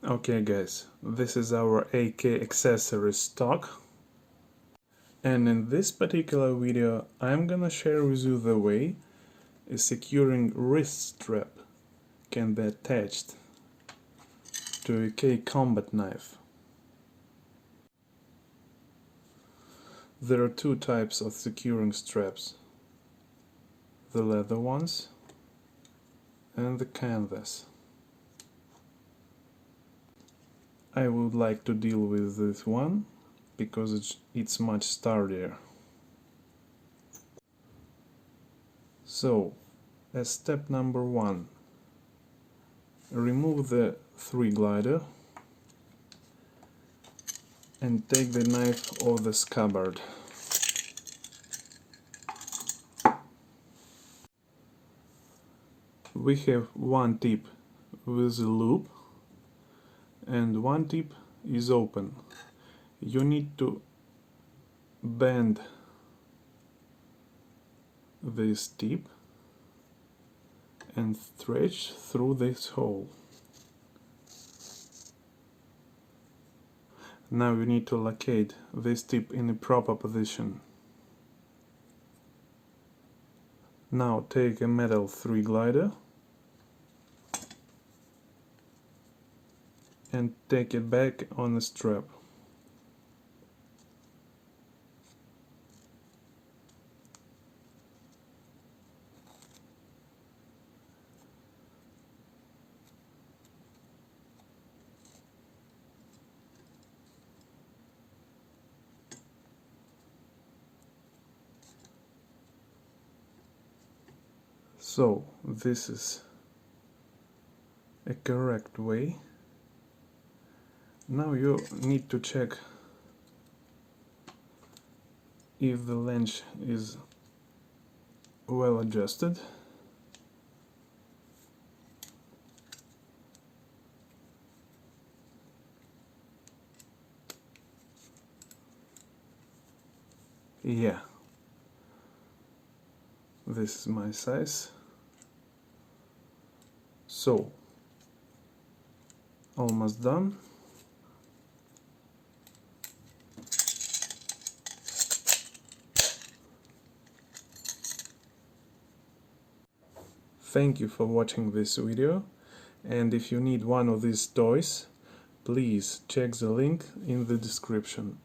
Okay guys, this is our AK accessory stock, and in this particular video I'm gonna share with you the way a securing wrist strap can be attached to a AK combat knife. There are two types of securing straps, the leather ones and the canvas. I would like to deal with this one because it's much sturdier. So, as step number one, remove the 3 glider and take the knife off the scabbard. We have one tip with a loop and one tip is open. You need to bend this tip and stretch through this hole. Now you need to locate this tip in a proper position. Now take a metal 3 glider and take it back on the strap. So this is a correct way. Now you need to check if the length is well adjusted. Yeah, this is my size. So, almost done. Thank you for watching this video, and if you need one of these toys, please check the link in the description.